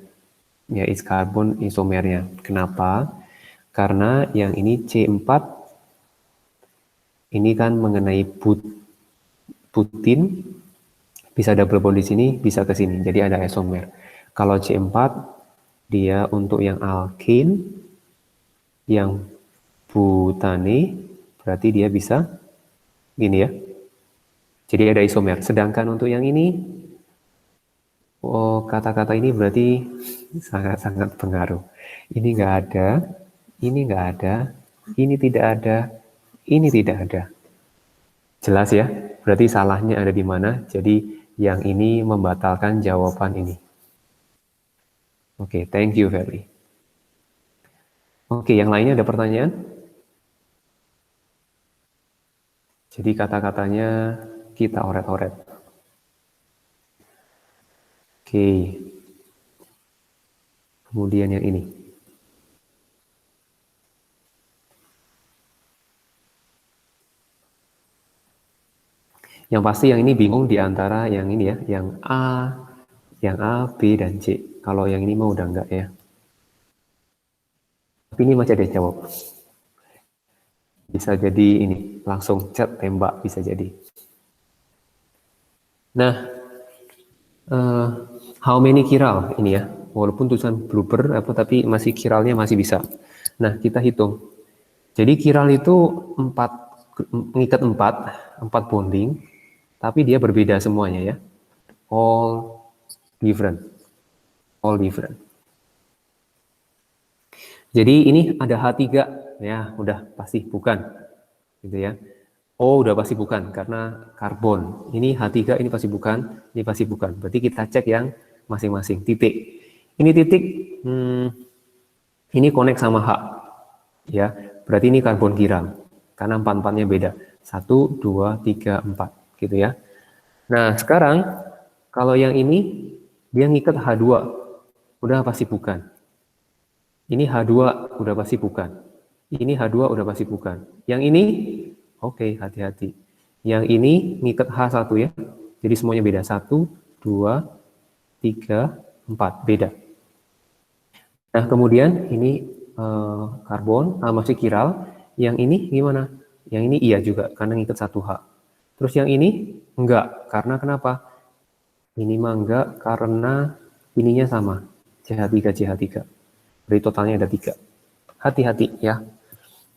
ya is karbon isomernya. Kenapa? Karena yang ini C4, ini kan mengenai butin, bisa double bond di sini, bisa ke sini. Jadi ada isomer. Kalau C4, dia untuk yang alkin, yang butane, berarti dia bisa gini ya. Jadi ada isomer. Sedangkan untuk yang ini, kata-kata ini berarti sangat-sangat pengaruh. Ini nggak ada, ini nggak ada, ini tidak ada, ini tidak ada. Jelas ya? Berarti salahnya ada di mana? Jadi yang ini membatalkan jawaban ini. Oke, thank you, Feli. Oke, yang lainnya ada pertanyaan? Jadi kata-katanya kita oret-oret. Oke. Kemudian yang ini. Yang pasti yang ini bingung di antara yang ini ya, yang A, B, dan C. Kalau yang ini mau udah enggak ya. Tapi ini masih ada yang jawab. Bisa jadi ini, langsung chat tembak bisa jadi. Nah, how many chiral ini ya, walaupun tulisan blooper tapi masih chiralnya masih bisa. Nah, kita hitung. Jadi chiral itu mengikat 4 bonding, tapi dia berbeda semuanya ya. All different. Jadi ini ada H3 ya, udah pasti bukan. Gitu ya. Oh, udah pasti bukan karena karbon. Ini H3 ini pasti bukan, ini pasti bukan. Berarti kita cek yang masing-masing titik. Ini titik ini connect sama H. Ya, berarti ini karbon chiral. Karena 4-4-nya beda. 1 2 3 4 gitu ya. Nah, sekarang kalau yang ini dia ngikat H2. Udah pasti bukan. Ini H2 udah pasti bukan. Ini H2 udah pasti bukan. Yang ini oke, hati-hati. Yang ini ngikat H1 ya. Jadi semuanya beda. 1, 2, 3, 4. Beda. Nah, kemudian ini karbon, masih chiral. Yang ini gimana? Yang ini iya juga, karena ngikat 1H. Terus yang ini enggak. Karena kenapa? Ini mah enggak, karena ininya sama. CH3, CH3. Berarti totalnya ada 3. Hati-hati ya.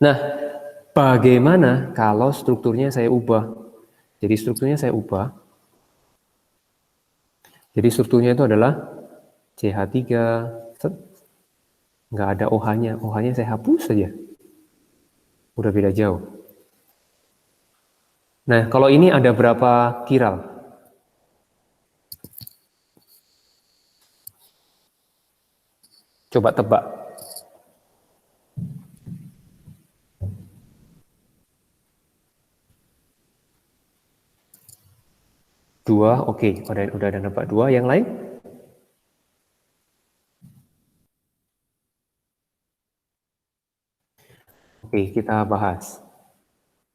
Nah, bagaimana kalau strukturnya saya ubah? Jadi strukturnya saya ubah. Jadi strukturnya itu adalah CH3, nggak ada OH-nya. OH-nya saya hapus saja. Udah beda jauh. Nah, kalau ini ada berapa chiral? Coba tebak. Dua, oke. Udah ada nebak 2. Yang lain? Oke, kita bahas.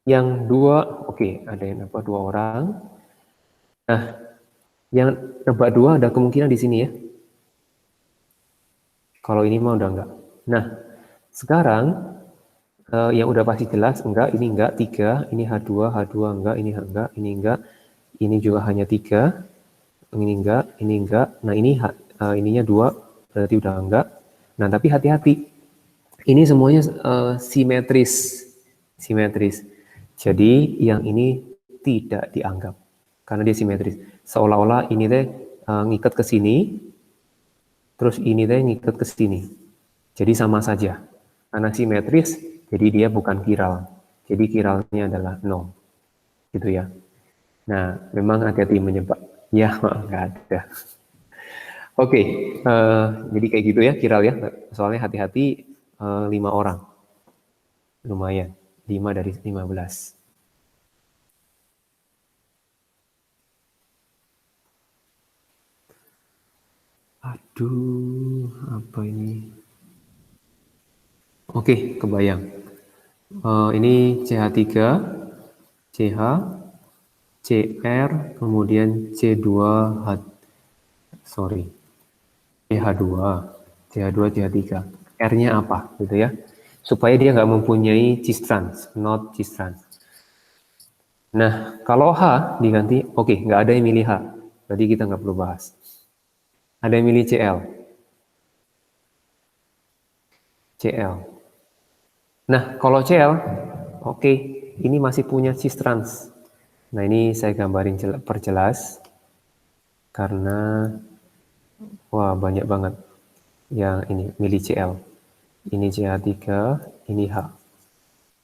Yang 2, oke, ada yang nebak 2 orang. Nah, yang nebak 2 ada kemungkinan di sini ya. Kalau ini mah udah enggak. Nah, sekarang yang udah pasti jelas enggak, ini enggak, 3, ini H2 enggak, ini enggak, ini enggak, ini juga hanya 3, ini enggak, ini enggak. Nah, ini ininya 2, berarti udah enggak. Nah, tapi hati-hati. Ini semuanya simetris. Jadi yang ini tidak dianggap karena dia simetris. Seolah-olah ini teh ngikat ke sini, terus ini teh ngikat ke sini. Jadi sama saja. Karena simetris, jadi dia bukan chiral. Jadi chiralnya adalah 0. Gitu ya. Nah, memang hati-hati menyebab. Ya, nggak ada. Oke, jadi kayak gitu ya chiral ya. Soalnya hati-hati 5 orang. Lumayan. 5 dari 15. Aduh, apa ini? Oke, kebayang. Ini CH3, CH, CR, kemudian C2H. Sorry. CH2, CH3. R-nya apa gitu ya? Supaya dia nggak mempunyai cis trans, not cis trans. Nah, kalau H diganti, oke, nggak ada yang milih H. Berarti kita nggak perlu bahas. Ada yang milih CL. Nah, kalau CL, oke, ini masih punya cis trans. Nah, ini saya gambarin perjelas. Karena, wah banyak banget yang ini milih CL. Ini CH3, ini H.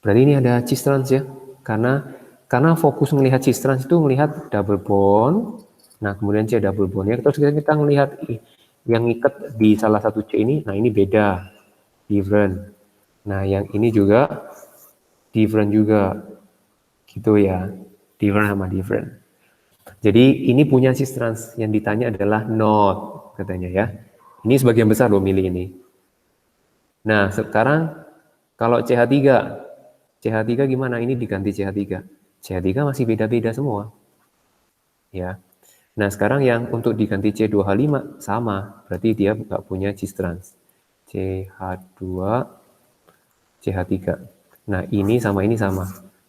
Berarti ini ada cis trans ya. Karena fokus melihat cis trans itu melihat double bond. Nah, kemudian C double bond ya. Terus kita melihat yang ngikat di salah satu C ini, nah ini beda, different. Nah yang ini juga different juga, gitu ya, different sama different. Jadi ini punya cis trans, yang ditanya adalah not katanya ya. Ini sebagian besar loh milih ini. Nah sekarang kalau CH3 gimana? Ini diganti CH3. CH3 masih beda-beda semua. Ya. Nah sekarang yang untuk diganti C2H5 sama, berarti dia nggak punya cis trans. CH2, CH3. Nah ini sama,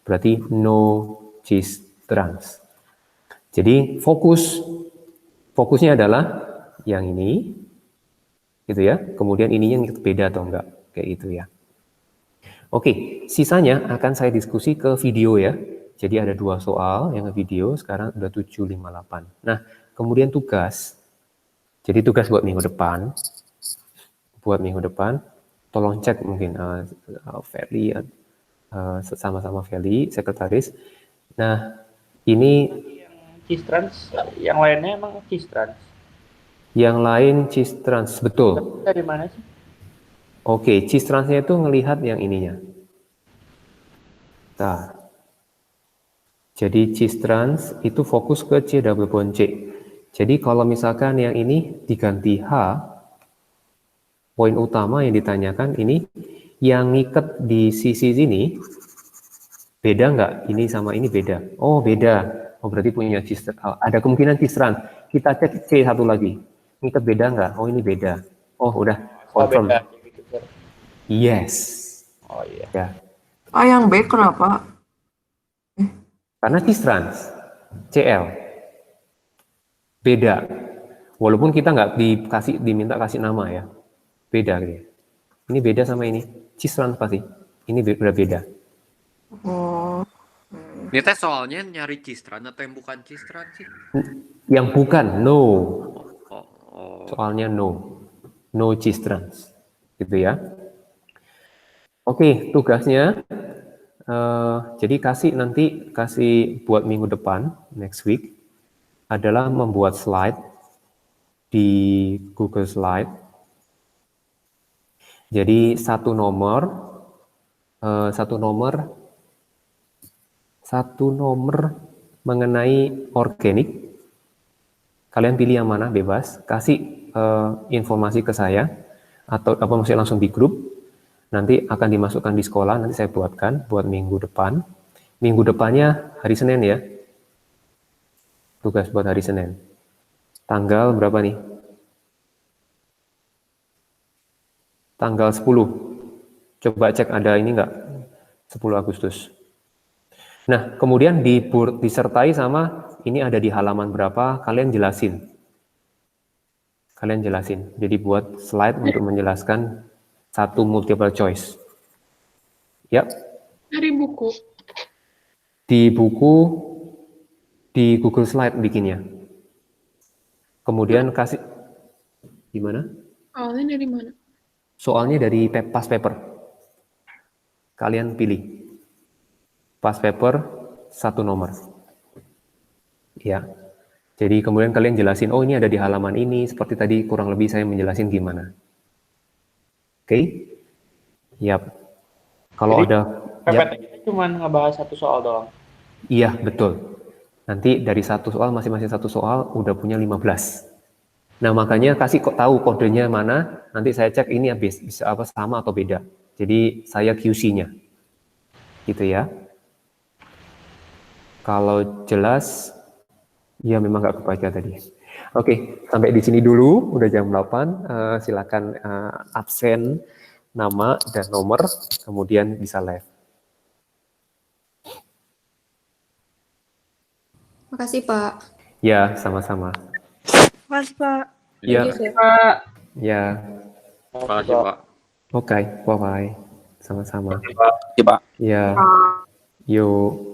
berarti no cis trans. Jadi fokusnya adalah yang ini, gitu ya. Kemudian ininya beda atau enggak, kayak gitu ya. Oke, sisanya akan saya diskusi ke video ya. Jadi ada 2 soal yang ke video, sekarang udah 758. Nah, kemudian tugas. Jadi tugas buat minggu depan. Tolong cek mungkin Feli, sama-sama Feli, sekretaris. Nah, ini Cis trans, yang lainnya emang cis trans. yang lain cis trans, betul. Dari mana sih? Oke, cis transnya itu ngelihat yang ininya. Nah, jadi cis trans itu fokus ke C double bond C. Jadi kalau misalkan yang ini diganti H, poin utama yang ditanyakan ini, yang ngikat di sisi sini, beda nggak? Ini sama ini beda. Oh beda. Oh berarti punya cis trans. Ada kemungkinan cis trans. Kita cek C satu lagi. Ngikat beda nggak? Oh ini beda. Oh udah confirm. Beda, gitu, Sir. Yes. Oh iya. Ya. Yang B kenapa? Karena cis trans, CL, beda. Walaupun kita nggak diminta kasih nama ya, beda gitu. Ini beda sama ini, cis trans pasti. Ini udah beda. Oh, Ini tes soalnya nyari cis trans atau yang bukan cis trans sih? Yang bukan, no. Oh. Soalnya no cis trans, gitu ya. Oke, tugasnya. Jadi kasih buat minggu depan, next week, adalah membuat slide di Google Slide. Jadi satu nomor mengenai organik. Kalian pilih yang mana, bebas. Kasih informasi ke saya atau maksudnya langsung di grup. Nanti akan dimasukkan di sekolah, nanti saya buatkan buat minggu depan. Minggu depannya hari Senin ya. Tugas buat hari Senin. Tanggal berapa nih? Tanggal 10. Coba cek ada ini enggak? 10 Agustus. Nah, kemudian disertai sama ini ada di halaman berapa, kalian jelasin. Jadi buat slide untuk menjelaskan satu multiple choice. Ya. Dari buku. Di Google Slide bikinnya. Kemudian kasih gimana? Awalnya dari mana? Soalnya dari past paper. Kalian pilih. Past paper satu nomor. Ya. Jadi kemudian kalian jelasin, oh ini ada di halaman ini, seperti tadi kurang lebih saya menjelasin gimana. Oke, yap. Kalau Jadi, ada, PPT itu cuma ngebahas satu soal doang. iya betul. Nanti dari satu soal, masing-masing satu soal udah punya 15. Nah makanya kasih tahu kodenya mana, nanti saya cek ini bisa apa sama atau beda. Jadi saya QC-nya, gitu ya. Kalau jelas, ya memang nggak kebaca tadi. Oke, sampai di sini dulu, udah jam 8, silakan absen nama dan nomor, kemudian bisa live. Makasih, Pak. Ya, sama-sama. Makasih, Pak. Ya, Pak. ya. Makasih, Pak. Oke, bye-bye. Sama-sama. Terima kasih, Pak. Ya, yuk.